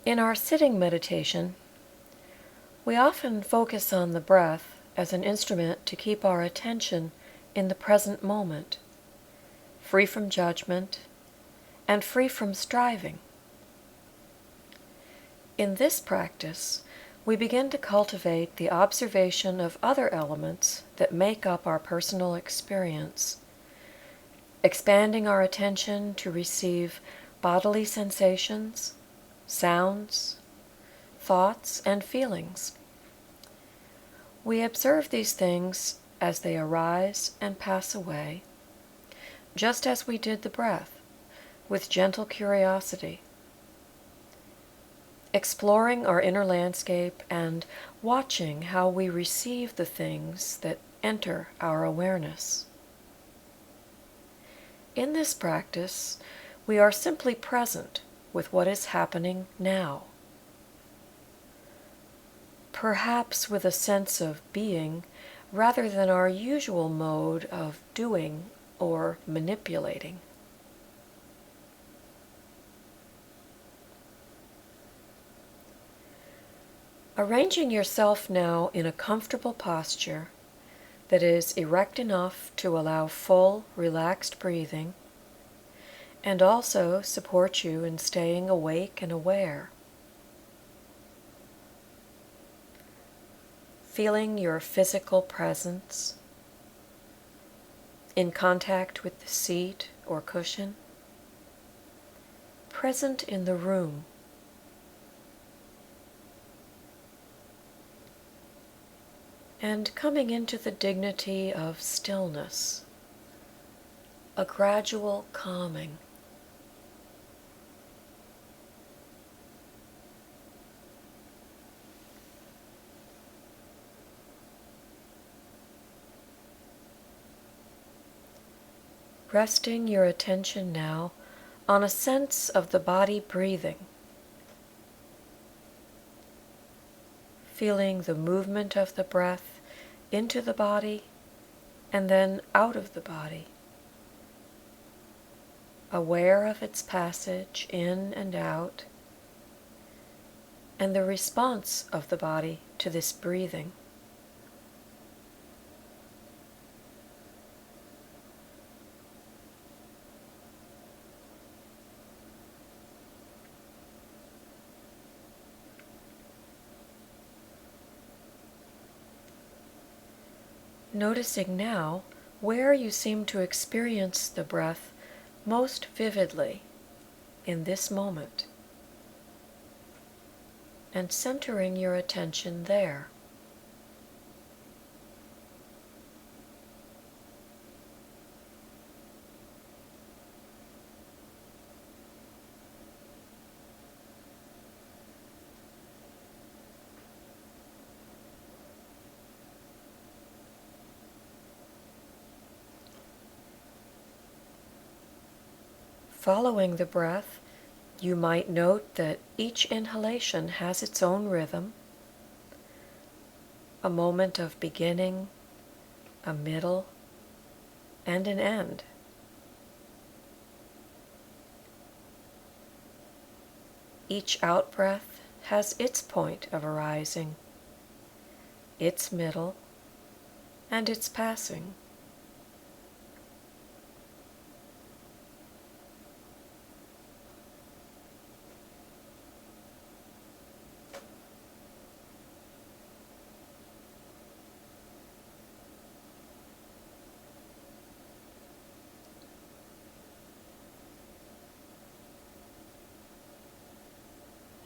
In our sitting meditation, we often focus on the breath as an instrument to keep our attention in the present moment, free from judgment and free from striving. In this practice, we begin to cultivate the observation of other elements that make up our personal experience, expanding our attention to receive bodily sensations, sounds, thoughts, and feelings. We observe these things as they arise and pass away, just as we did the breath, with gentle curiosity, exploring our inner landscape and watching how we receive the things that enter our awareness. In this practice, we are simply present with what is happening now, perhaps with a sense of being rather than our usual mode of doing or manipulating. Arranging yourself now in a comfortable posture that is erect enough to allow full, relaxed breathing and also support you in staying awake and aware. Feeling your physical presence in contact with the seat or cushion, present in the room. And coming into the dignity of stillness, a gradual calming. Resting your attention now on a sense of the body breathing, feeling the movement of the breath into the body and then out of the body, aware of its passage in and out, and the response of the body to this breathing. Noticing now where you seem to experience the breath most vividly in this moment, and centering your attention there. Following the breath, you might note that each inhalation has its own rhythm, a moment of beginning, a middle, and an end. Each out-breath has its point of arising, its middle, and its passing.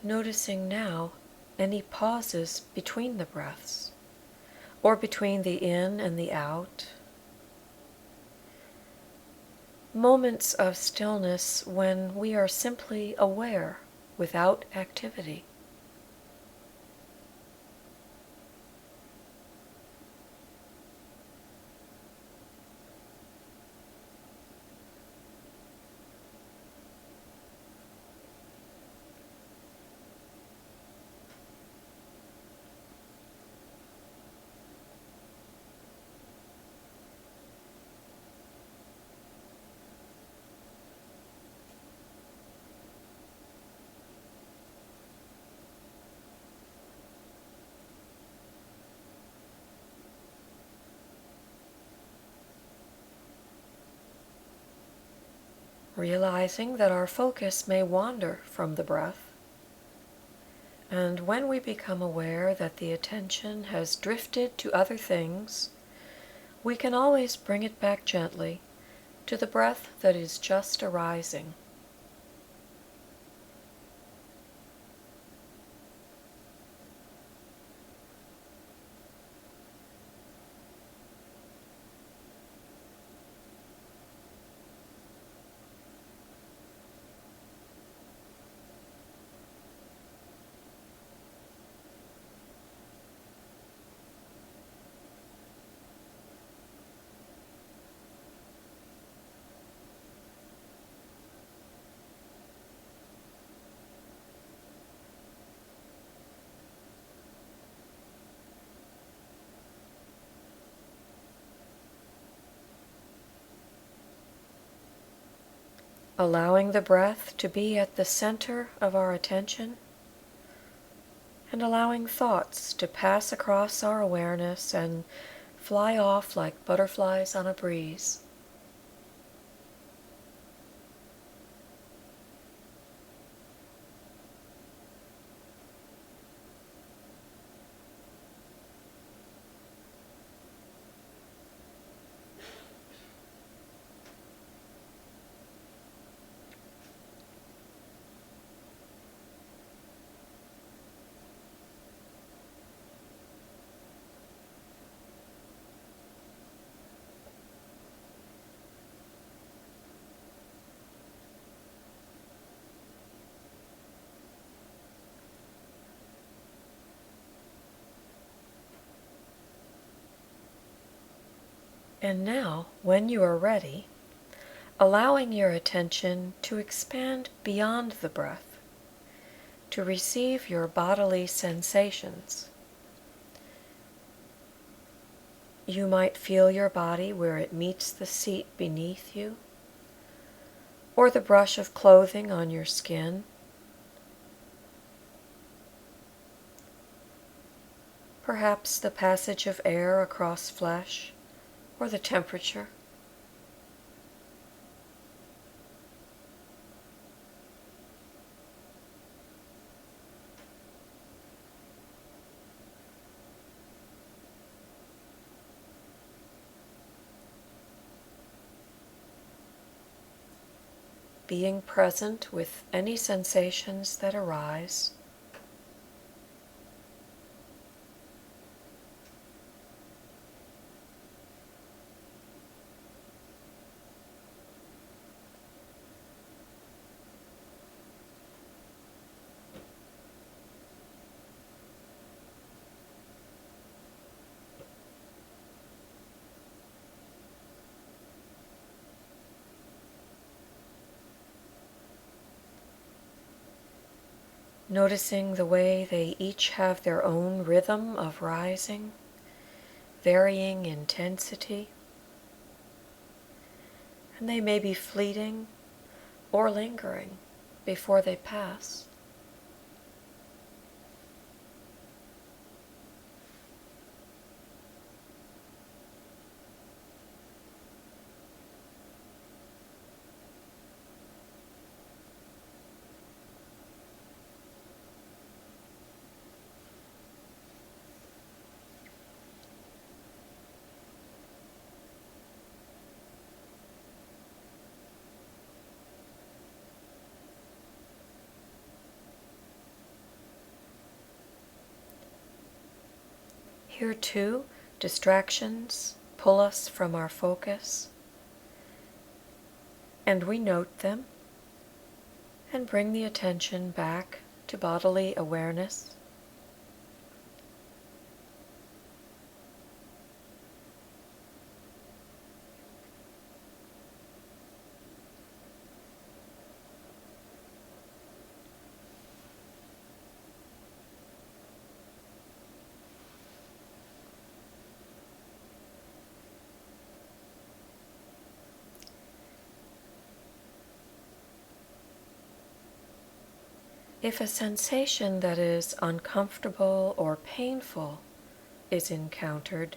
Noticing now any pauses between the breaths, or between the in and the out. Moments of stillness when we are simply aware without activity. realizing that our focus may wander from the breath. And when we become aware that the attention has drifted to other things, we can always bring it back gently to the breath that is just arising. Allowing the breath to be at the center of our attention, and allowing thoughts to pass across our awareness and fly off like butterflies on a breeze. And now, when you are ready, allowing your attention to expand beyond the breath, to receive your bodily sensations. You might feel your body where it meets the seat beneath you, or the brush of clothing on your skin. Perhaps the passage of air across flesh, or the temperature. Being present with any sensations that arise. Noticing the way they each have their own rhythm of rising, varying intensity, and they may be fleeting or lingering before they pass. Here too, distractions pull us from our focus, and we note them and bring the attention back to bodily awareness. If a sensation that is uncomfortable or painful is encountered,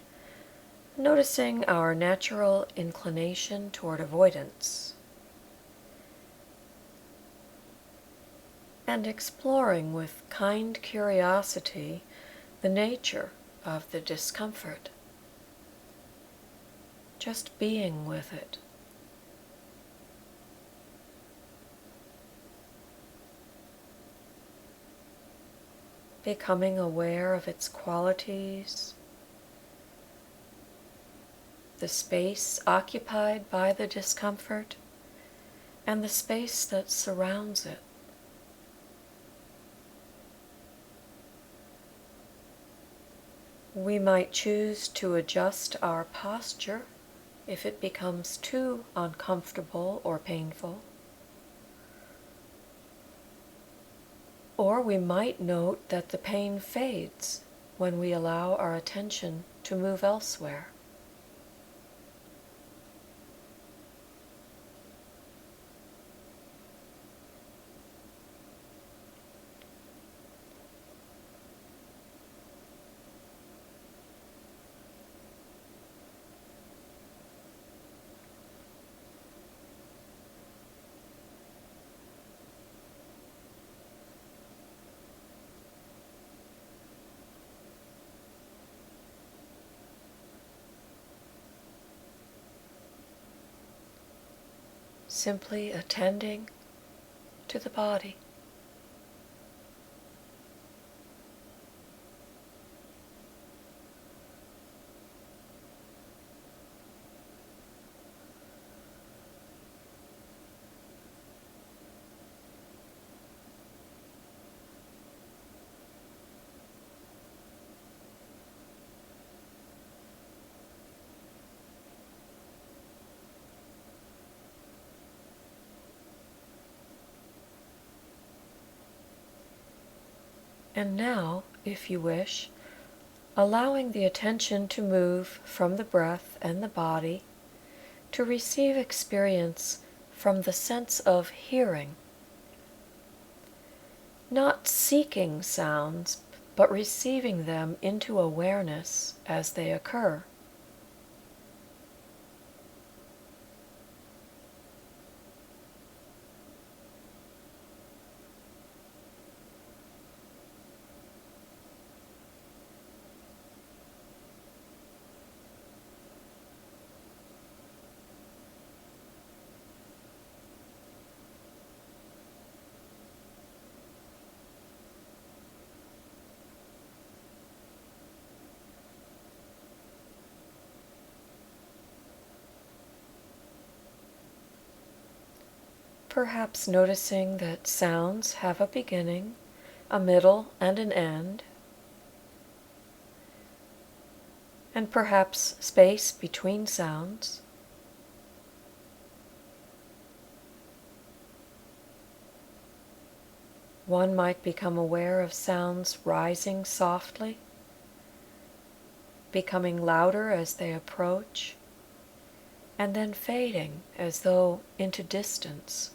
noticing our natural inclination toward avoidance, and exploring with kind curiosity the nature of the discomfort. Just being with it. Becoming aware of its qualities, the space occupied by the discomfort, and the space that surrounds it. We might choose to adjust our posture if it becomes too uncomfortable or painful. Or we might note that the pain fades when we allow our attention to move elsewhere. Simply attending to the body. And now, if you wish, allowing the attention to move from the breath and the body to receive experience from the sense of hearing. Not seeking sounds, but receiving them into awareness as they occur. Perhaps noticing that sounds have a beginning, a middle, and an end, and perhaps space between sounds. One might become aware of sounds rising softly, becoming louder as they approach, and then fading as though into distance.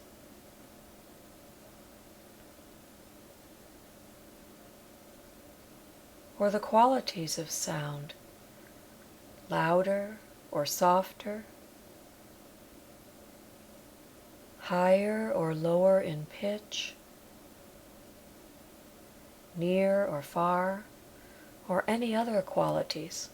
Or the qualities of sound, louder or softer, higher or lower in pitch, near or far, or any other qualities.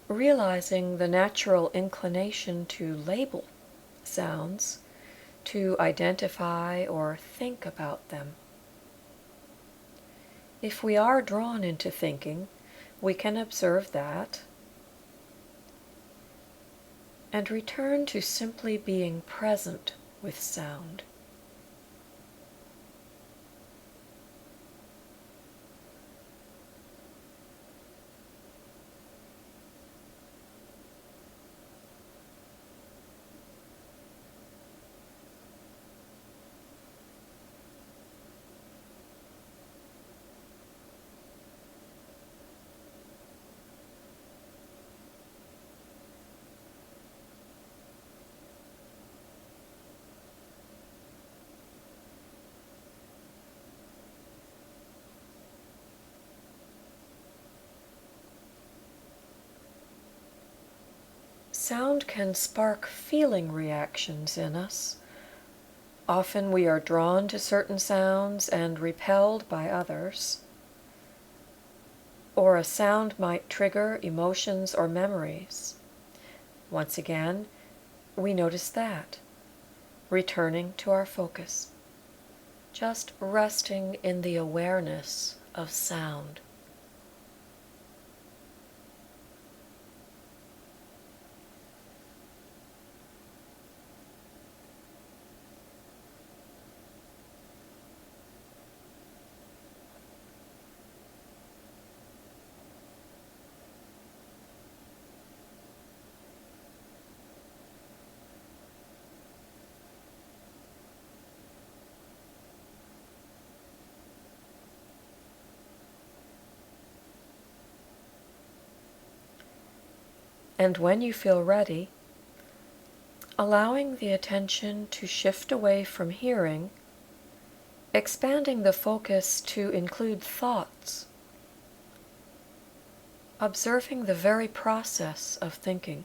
Realizing the natural inclination to label sounds, to identify or think about them. If we are drawn into thinking, we can observe that and return to simply being present with sound. Sound can spark feeling reactions in us. Often we are drawn to certain sounds and repelled by others. Or a sound might trigger emotions or memories. Once again, we notice that, returning to our focus, just resting in the awareness of sound. And when you feel ready, allowing the attention to shift away from hearing, expanding the focus to include thoughts, observing the very process of thinking.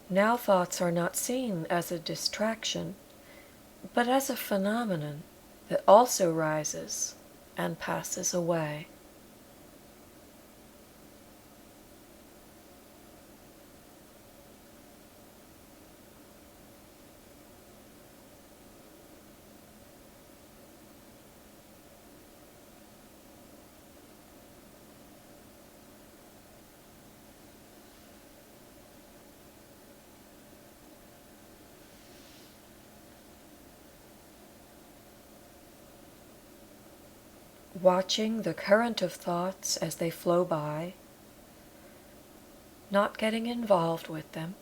Now thoughts are not seen as a distraction, but as a phenomenon that also rises and passes away. Watching the current of thoughts as they flow by, not getting involved with them.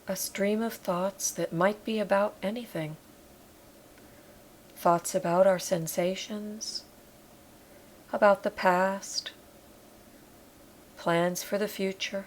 A stream of thoughts that might be about anything. Thoughts about our sensations, about the past, plans for the future.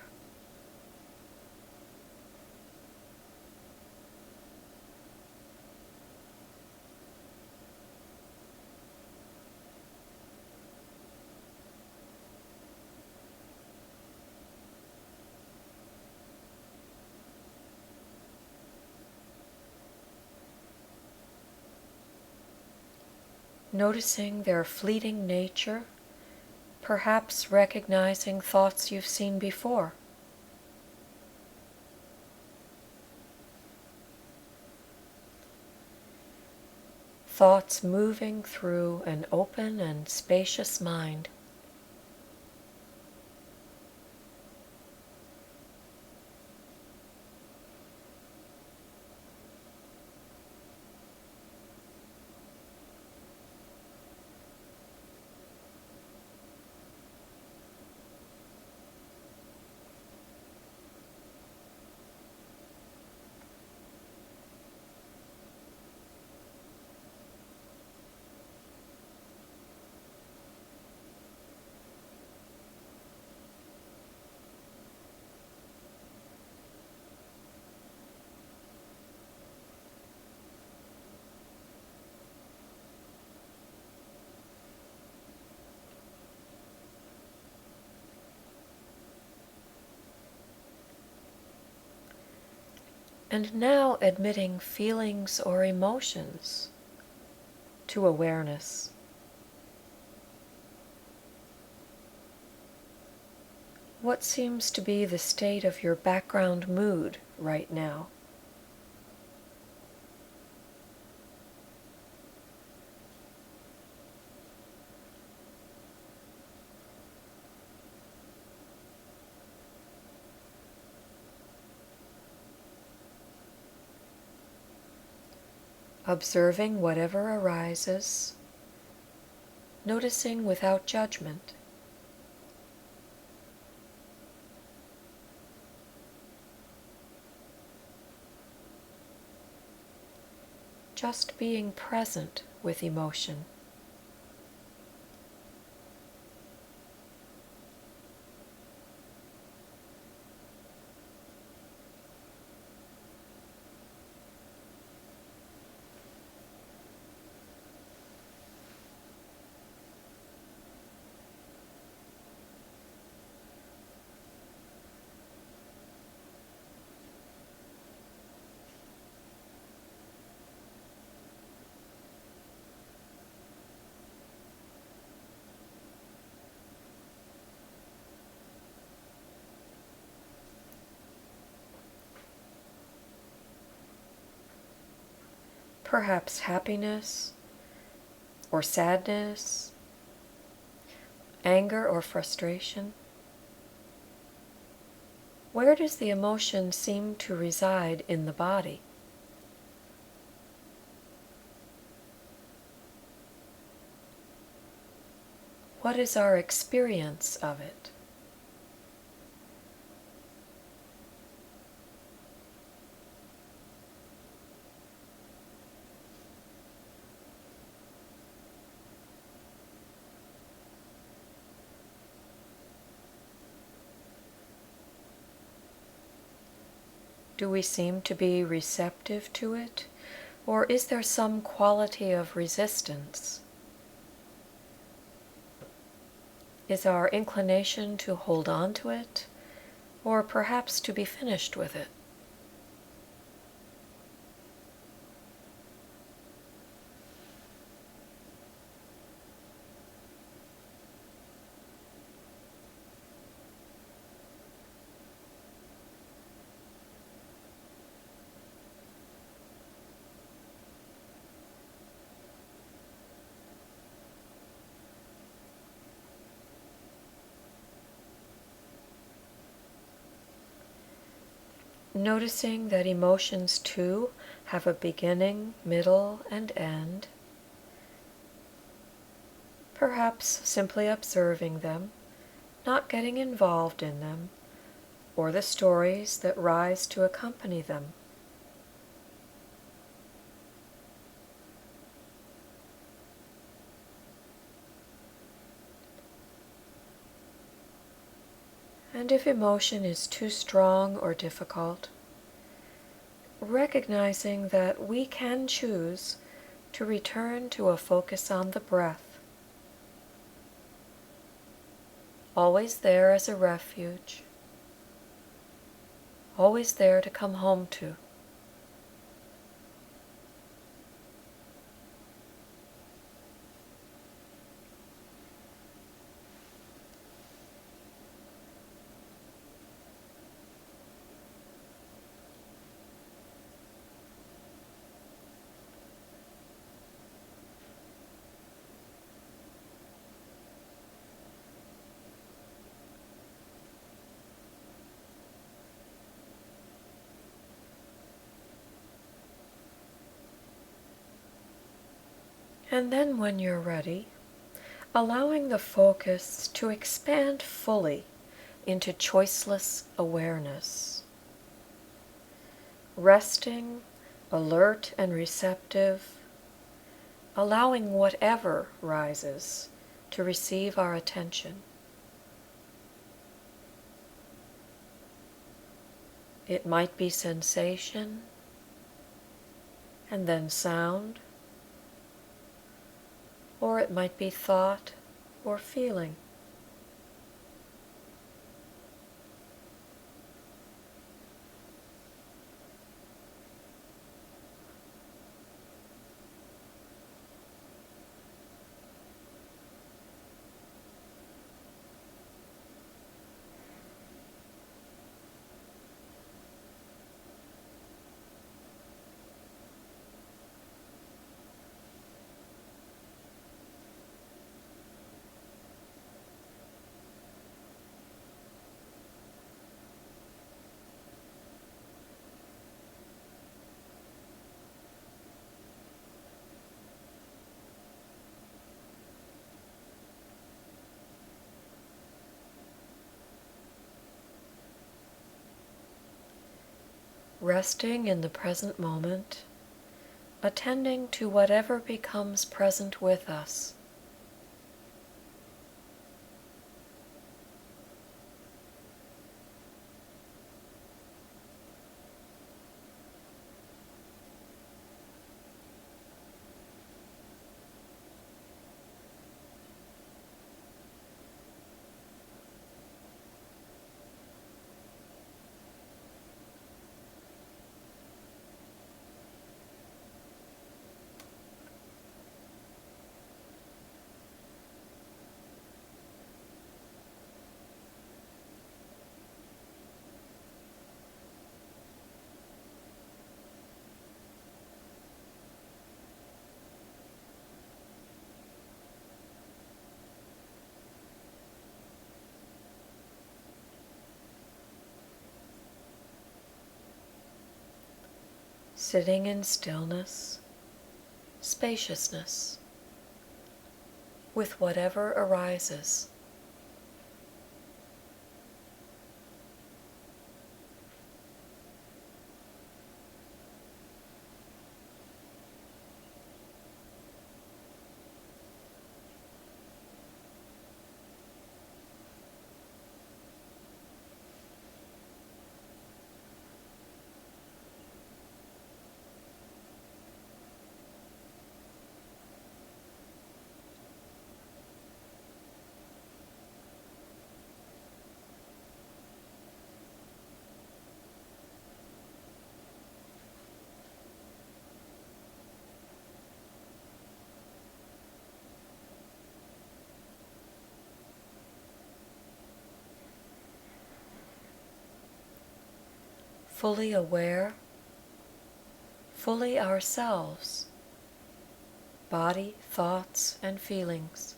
Noticing their fleeting nature, perhaps recognizing thoughts you've seen before. Thoughts moving through an open and spacious mind. And now admitting feelings or emotions to awareness. What seems to be the state of your background mood right now? Observing whatever arises, noticing without judgment. Just being present with emotion. perhaps happiness or sadness, anger or frustration? Where does the emotion seem to reside in the body? What is our experience of it? Do we seem to be receptive to it, or is there some quality of resistance? Is our inclination to hold on to it, or perhaps to be finished with it? Noticing that emotions too have a beginning, middle, and end. Perhaps simply observing them, not getting involved in them, or the stories that rise to accompany them. And if emotion is too strong or difficult, recognizing that we can choose to return to a focus on the breath, always there as a refuge, always there to come home to. And then when you're ready, allowing the focus to expand fully into choiceless awareness. Resting, alert and receptive, allowing whatever rises to receive our attention. It might be sensation, and then sound, or it might be thought or feeling. Resting in the present moment, attending to whatever becomes present with us. sitting in stillness, spaciousness, with whatever arises. Fully aware, fully ourselves, body, thoughts, and feelings.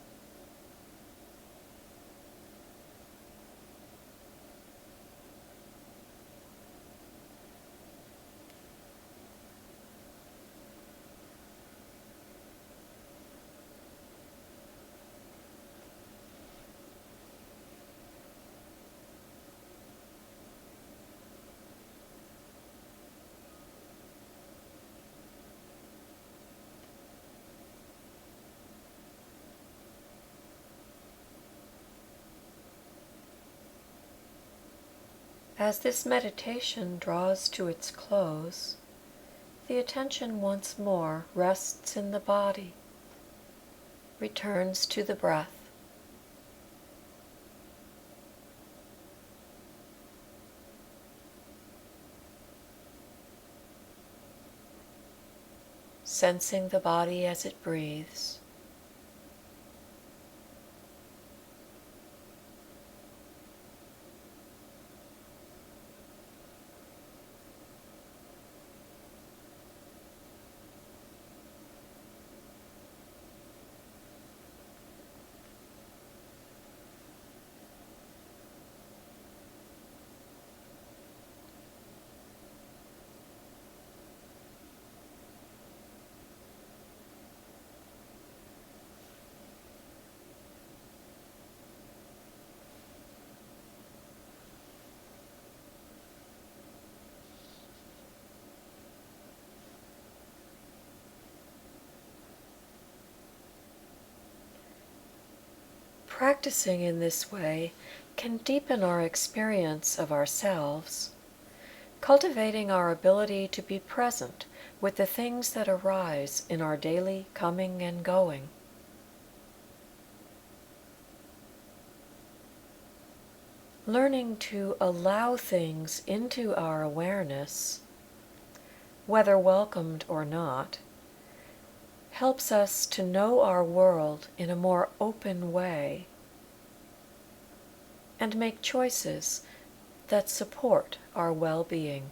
As this meditation draws to its close, the attention once more rests in the body, returns to the breath. Sensing the body as it breathes. Practicing in this way can deepen our experience of ourselves, cultivating our ability to be present with the things that arise in our daily coming and going. Learning to allow things into our awareness, whether welcomed or not, helps us to know our world in a more open way and make choices that support our well-being.